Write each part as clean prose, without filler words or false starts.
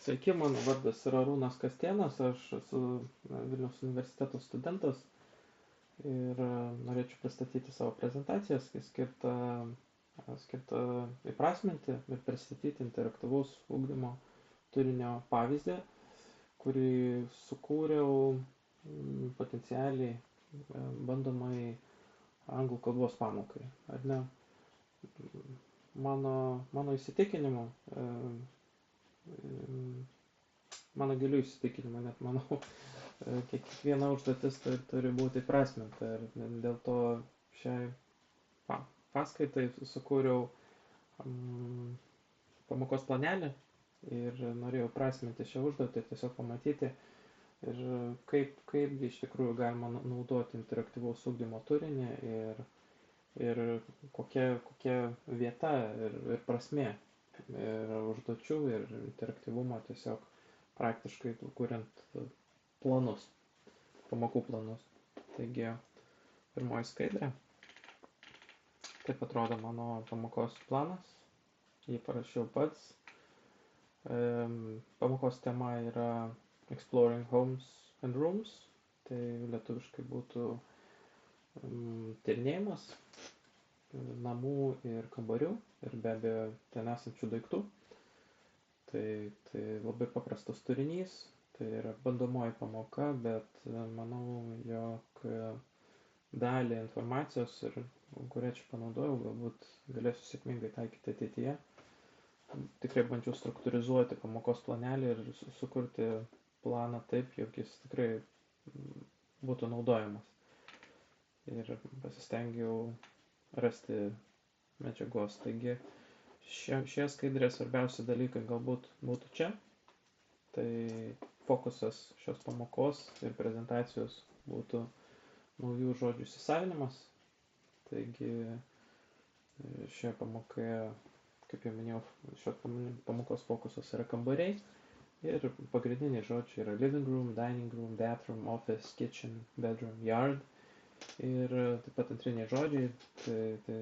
Sveiki, mano vardas yra Arūnas Kastėnas, aš esu Vilniaus universiteto studentas ir norėčiau pristatyti savo prezentaciją, skirtą įprasminti ir pristatyti interaktyvaus ugdymo turinio pavyzdį, kurį sukūriau potencialiai bandomai anglų kalbos pamokai. Ar ne? Mano įsitikinimu, mano gilių įsitikinimų, net manau, kiekviena užduotis turi būti įprasminta ir dėl to šiai paskaitai sukūriau pamokos planelį ir norėjau prasminti šią užduotį, tiesiog pamatyti ir kaip iš tikrųjų galima naudoti interaktyvaus ugdymo turinį ir kokia vieta ir prasmė ir užduočių ir interaktyvumo tiesiog praktiškai kuriant planus, pamokų planus. Taigi, pirmoji skaidrė. Taip atrodo mano pamokos planas. Jį parašiau pats. Pamokos tema yra Exploring Homes and Rooms. Tai lietuviškai būtų tyrinėjimas namų ir kambarių ir be abejo ten esančių daiktų. Tai labai paprastas turinys, tai yra bandomoji pamoka, bet manau, jog dalį informacijos, kurią čia panaudojau, galbūt galėsiu sėkmingai taikyti ateityje. Tikrai bandžiau struktūrizuoti pamokos planelį ir sukurti planą taip, jog jis tikrai būtų naudojamas. Ir pasistengiau rasti medžiagos. Taigi šie skaidrės svarbiausi dalykai galbūt būtų čia. Tai fokusas šios pamokos ir prezentacijos būtų naujų žodžių įsisavinimas. Taigi šioje pamokoje, kaip jau minėjau, šios pamokos fokusas yra kambariai. Ir pagrindiniai žodžiai yra living room, dining room, bathroom, office, kitchen, bedroom, yard. Ir taip pat antriniai žodžiai, tai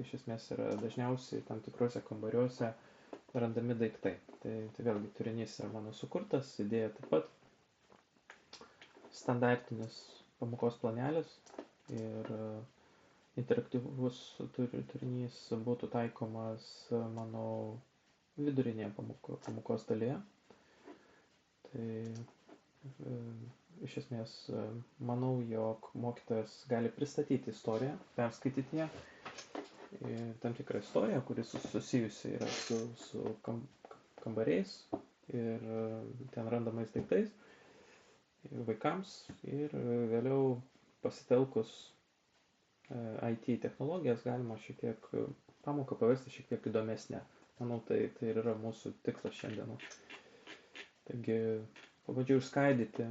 iš esmės yra dažniausiai tam tikrose kambariuose randami daiktai. Tai vėlgi turinys yra mano sukurtas, idėja taip pat standartinis pamokos planelis ir interaktyvus turinys būtų taikomas mano vidurinėje pamokos dalyje. Tai iš esmės manau, jog mokytojas gali pristatyti istoriją, perskaityti ją, tam tikrą istoriją, kuris susijusi yra su kambariais ir ten randamais daiktais vaikams ir vėliau pasitelkus IT technologijas galima šiek tiek pamoką paversti šiek tiek įdomesnę. Manau, tai ir yra mūsų tikslas šiandienos. Taigi, pabandžiau išskaidyti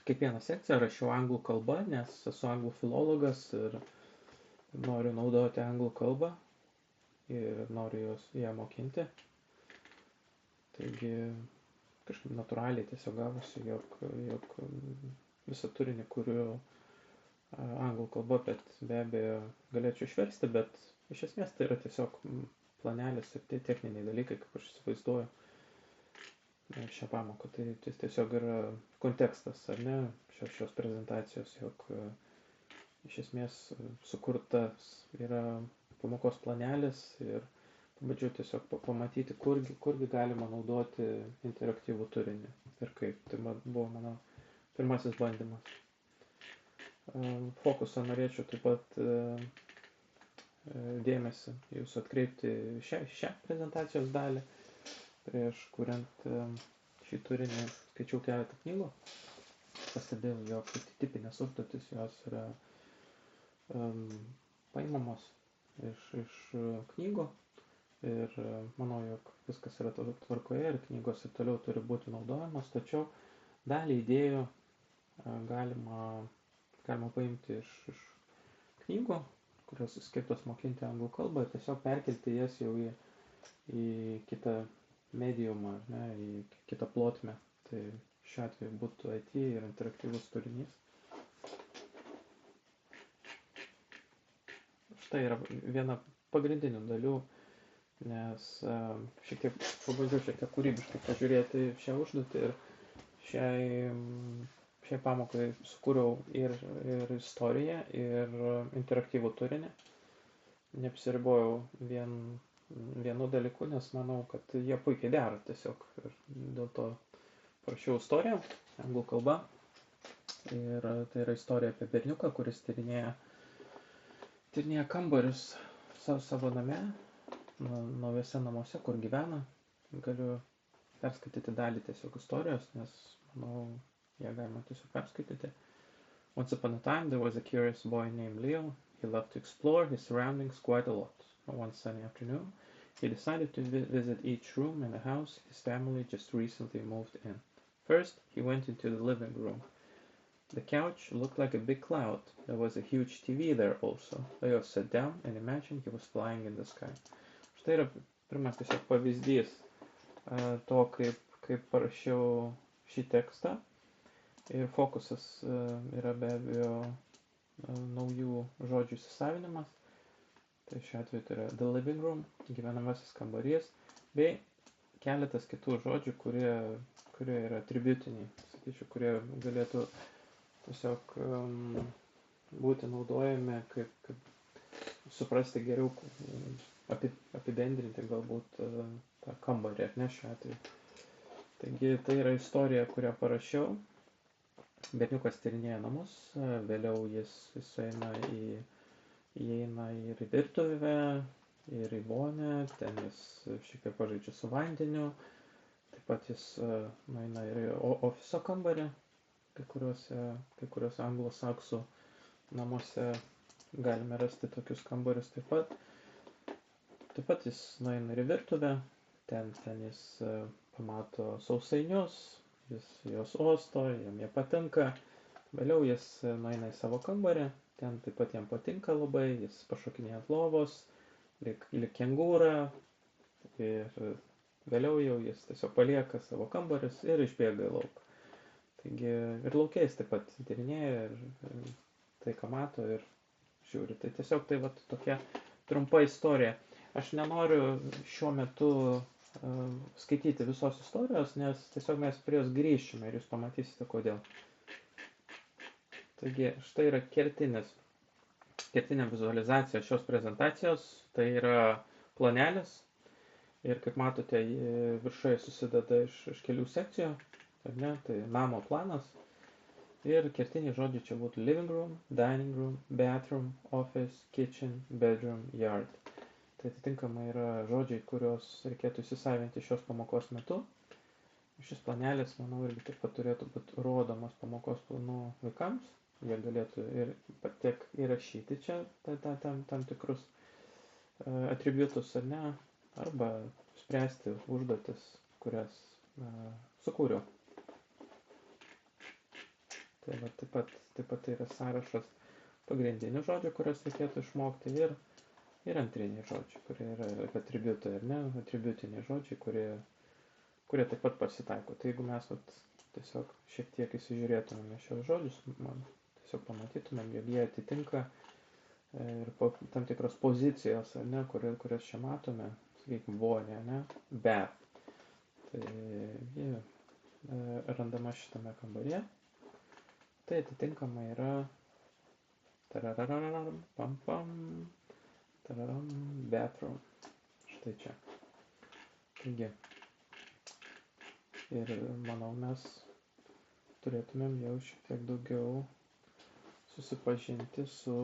kiekvieną sekciją, rašiau anglų kalbą, nes esu anglų filologas ir noriu naudoti anglų kalbą ir noriu ją mokinti. Taigi kažkaip natūraliai tiesiog gavosi, jog visą turinį kuriu anglų kalba, bet be abejo galėčiau išversti, bet iš esmės tai yra tiesiog planelis ir tie techniniai dalykai, kaip aš įsivaizduoju šią pamoką. Tai tiesiog yra kontekstas, ar ne, šios prezentacijos, jog iš esmės sukurtas yra pamokos planelis ir pabandžiau tiesiog pamatyti, kurgi galima naudoti interaktyvų turinį ir kaip. Tai buvo mano pirmasis bandymas. Fokusą norėčiau taip pat dėmesį jūsų atkreipti šią prezentacijos dalį. Prieš kuriant šį turinį skaičiau keletą knygų. Pastebėjau, jog tipinės užduotis jos yra paimamos iš knygų ir manau, jog viskas yra tvarkoje ir knygos ir toliau turi būti naudojamos, tačiau dalį idėjų galima paimti iš knygų, kurios skirtos mokinti anglų kalbą ir tiesiog perkelti jas jau į kitą mediumą, ne, į kitą plotmę. Tai šiuo atveju būtų IT ir interaktyvus turinys. Štai yra viena pagrindinių dalių nes šiek tiek pabandžiau šiek tiek kūrybiškai pažiūrėti šią užduotį ir šiai pamokai sukūriau ir istoriją, ir interaktyvų turinį. Neapsiribojau vienu dalyku, nes manau, kad jie puikiai dera tiesiog. Ir dėl to parašiau istoriją, anglų kalba. Ir tai yra istorija apie berniuką, kuris tyrinėja kambarius savo name, naujuose namuose, kur gyvena. Galiu perskaityti dalį tiesiog istorijos, nes manau, ją galima tiesiog perskaityti. Once upon a time, there was a curious boy named Leo. He loved to explore his surroundings quite a lot. One sunny afternoon, he decided to visit each room in the house his family just recently moved in. First, he went into the living room. The couch looked like a big cloud. There was a huge TV there also. Leo sat down and imagined he was flying in the sky. Štai yra pirmas tiesiog pavyzdys to, kaip parašiau šį tekstą. Ir fokusas yra be abejo naujų žodžių įsisavinimas. Tai šiuo atveju tai yra the living room, gyvenamasis kambarys, bei keletas kitų žodžių, kurie yra atributiniai, sakyčiau, kurie galėtų tiesiog būti naudojami, kaip suprasti geriau, apibendrinti galbūt tą kambarį, ar ne šiuo atveju. Taigi tai yra istorija, kurią parašiau. Berniukas tyrinėja namus, vėliau jis įeina ir į virtuvę, ir į vonią, ten jis šiek tiek pažaidžia su vandeniu, taip pat jis nueina ir į ofiso kambarį, kai kuriuos anglosaksų namuose galime rasti tokius kambarius taip pat. Taip pat jis nueina ir į virtuvę, ten jis pamato sausainius, jis juos osto, jam jie patinka, vėliau jis nueina į savo kambarį, ten taip pat jam patinka labai, jis pašokinėja ant lovos, lyg kengūra, ir vėliau jau jis tiesiog palieka savo kambarius ir išbėga į lauką. Taigi ir lauke jis taip pat tyrinėja ir tai, ką mato ir žiūri. Tai tiesiog tai vat tokia trumpa istorija. Aš nenoriu šiuo metu skaityti visos istorijos, nes tiesiog mes prie jos grįšime ir jūs pamatysite kodėl. Taigi štai yra kertinė vizualizacija šios prezentacijos, tai yra planelis ir kaip matote viršuje susideda iš kelių sekcijų, ar ne, tai namo planas ir kertiniai žodžiai čia būtų living room, dining room, bathroom, office, kitchen, bedroom, yard. Tai atitinkamai yra žodžiai, kuriuos reikėtų įsisavinti šios pamokos metu. Šis planelis, manau, irgi taip pat turėtų būti rodomas pamokos planų vaikams. Jie galėtų ir tiek įrašyti čia tam tikrus atributus, ar ne, arba spręsti užduotis, kurias sukūriau. Tai va, taip pat tai yra sąrašas pagrindinių žodžių, kurias reikėtų išmokti ir antriniai žodžiai, kurie yra atributai, ar ne, atributiniai žodžiai, kurie taip pat pasitaiko. Tai jeigu mes tiesiog šiek tiek įsižiūrėtumėme šios žodžius, tiesiog pamatytumėm, jog jie atitinka ir tam tikros pozicijos, ar ne, kurias čia matome, sakykime, vonė, ne, bath. Tai jie randama šitame kambaryje. Tai atitinkamai yra bathroom. Štai čia. Taigi. Ir manau, mes turėtumėm jau šiek tiek daugiau susipažinti su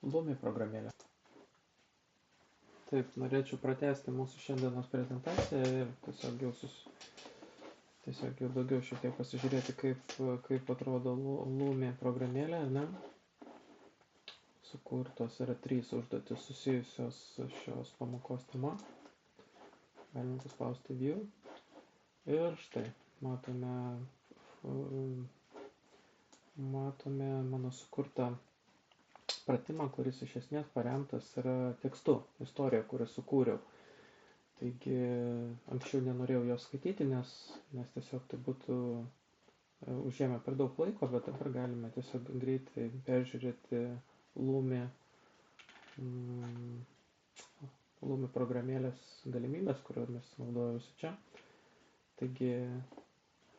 Lumi programėlė. Taip, norėčiau pratęsti mūsų šiandienos prezentaciją ir tiesiog jau daugiau šiek tiek pasižiūrėti, kaip atrodo Lumi programėlė, ne? Sukurtos yra 3 užduotis susijusios su šios pamokos tema. Galime paspausti View. Ir štai, matome mano sukurtą pratimą, kuris iš esmės paremtas yra tekstu, istorija, kurią sukūriau. Taigi, anksčiau nenorėjau jos skaityti, nes tiesiog tai būtų užėmę per daug laiko, bet dabar galime tiesiog greitai peržiūrėti Lumi Lumi programėlės galimybės, kuriomis naudojausi čia. Taigi,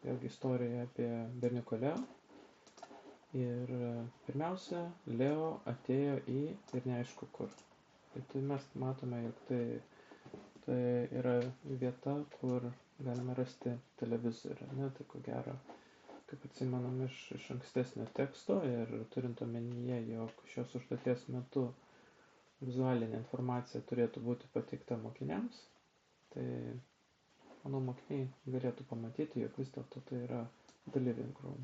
vėlgi istorija apie berniuką Leo. Ir pirmiausia, Leo atėjo ir neaišku kur. Tai mes matome, jog tai yra vieta, kur galime rasti televizorių, ne? Tai ko gero, kaip atsimenam iš ankstesnio teksto ir turint omenyje, jog šios užduoties metu vizualinė informacija turėtų būti pateikta mokiniams, tai manau, mokiniai galėtų pamatyti, jog vis dėlto tai yra the living room,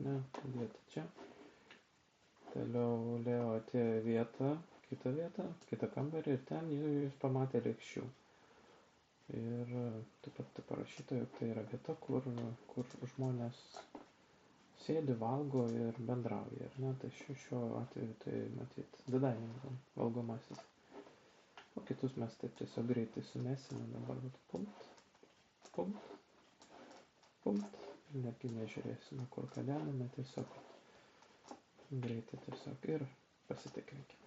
ne, vieta čia. Toliau Leo atėjo kitą kambarį ir ten jis pamatė lėkščių. Ir taip pat parašyta, jog tai yra vieta, kur žmonės sėdi, valgo ir bendrauja. Ne? Tai šiuo atveju tai matyt the dining room, valgomasis. O kitus mes taip tiesiog greitai sumesime, dabar punkt. Ir netgi nežiūrėsime, kur ką dedame, tiesiog greitai tiesiog ir pasitikrinkime.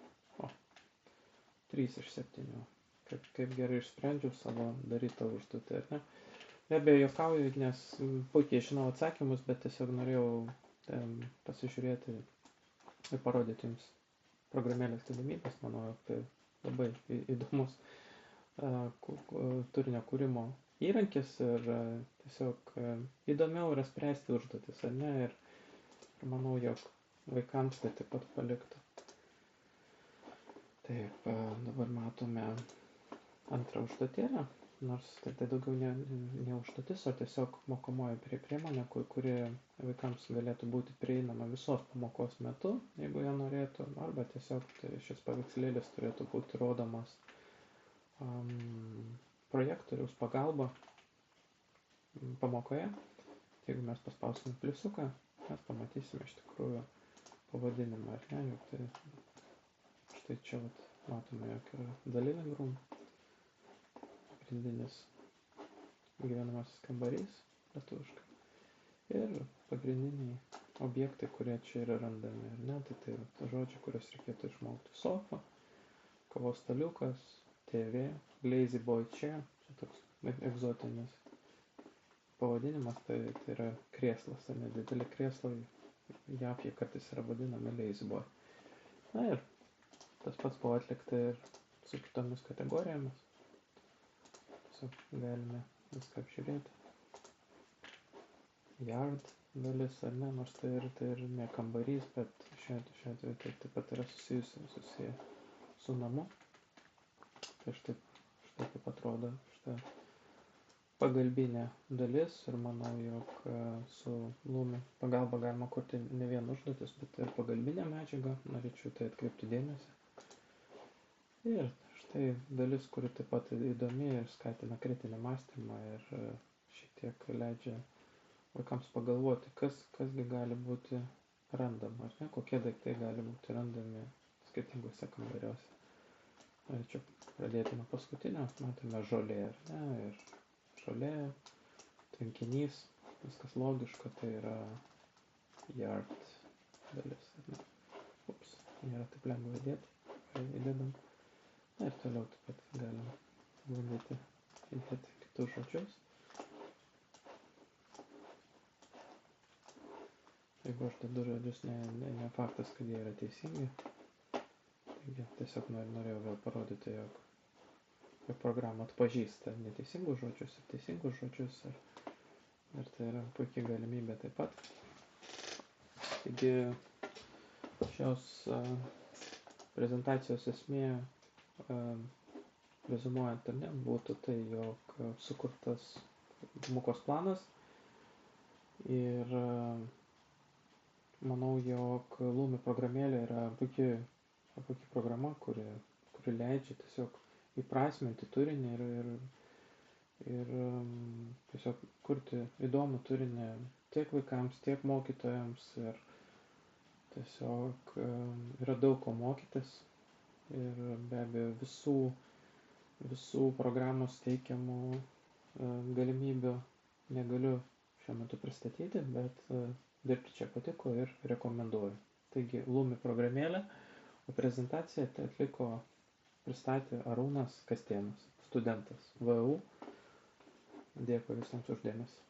3 iš 7. Kaip gerai išsprendžiau savo darytą užduotį, ar ne? Be abejo, juokauju, nes puikiai žinau atsakymus, bet tiesiog norėjau pasižiūrėti ir parodyti jums programėlės galimybės. Manau, tai labai įdomus turinio kūrimo įrankis ir tiesiog įdomiau yra spręsti užduotis, ar ne? Ir manau, jog vaikams tai taip pat paliktų. Taip, dabar matome antrą užduotėlę, nors tai daugiau ne užduotis, o tiesiog mokomoji priemonė, kuri vaikams galėtų būti prieinama visos pamokos metu, jeigu jie norėtų, arba tiesiog šis paveikslėlis turėtų būti rodomas projektoriaus pagalba pamokoje. Jeigu mes paspausime pliusiuką, mes pamatysime iš tikrųjų pavadinimą, ar ne, juk tai štai čia matome, jog yra the living room, pagrindinis gyvenamasis kambarys, lietuviškai, ir pagrindiniai objektai, kurie čia yra randami, ar ne, tai yra žodžiai, kuriuos reikėtų išmokti: sofa, kavos staliukas, TV, lazy boy chair, čia toks egzotinis pavadinimas, tai yra krėslas, tai nedideli krėslai, JAV jie kartais yra vadinami lazy boy. Na ir tas pats buvo atlikta ir su kitomis kategorijomis. Tiesiog galime viską apžiūrėti. Yard dalis, ar ne, nors tai ir ne kambarys, bet šiuo atveju tai taip pat yra susiję su namu. Tai štai kaip atrodo šitą pagalbinė dalis ir manau, jog su Lumi pagalba galima kurti ne vien užduotis, bet ir pagalbinę medžiagą. Norėčiau tai atkreipti dėmesį. Ir štai dalis, kuri taip pat įdomi ir skatina kritinį mąstymą ir šiek tiek leidžia vaikams pagalvoti, kasgi gali būti randama, ar ne, kokie daiktai gali būti randami skirtingose kambariuose. Norėčiau pradėti nuo paskutinio, matome žolė, ar ne, ir žolė, tvenkinys, viskas logiška, tai yra yard dalis, ar ne. Ups, nėra taip lengva įdėdam. Na ir toliau taip pat galime bandyti įdėti kitus žodžius. Jeigu aš dedu žodžius, ne faktas, kad jie yra teisingi. Taigi tiesiog norėjau vėl parodyti, jog programa atpažįsta neteisingus žodžius ir teisingus žodžius. Ir tai yra puikiai galimybė taip pat. Taigi šios prezentacijos esmė, rezumuojant, ar ne, būtų tai, jog sukurtas pamokos planas ir manau, jog Lumi programėlė yra puikiai programa, kuri leidžia tiesiog įprasminti turinį ir tiesiog kurti įdomų turinį tiek vaikams, tiek mokytojams ir tiesiog yra daug ko mokytis ir be abejo visų programos teikiamų galimybių negaliu šiuo metu pristatyti, bet dirbti čia patiko ir rekomenduoju. Taigi Lumi programėlė, o prezentaciją tai atliko pristatė Arūnas Kastėnas, studentas VU. Dėkui visiems už dėmesį.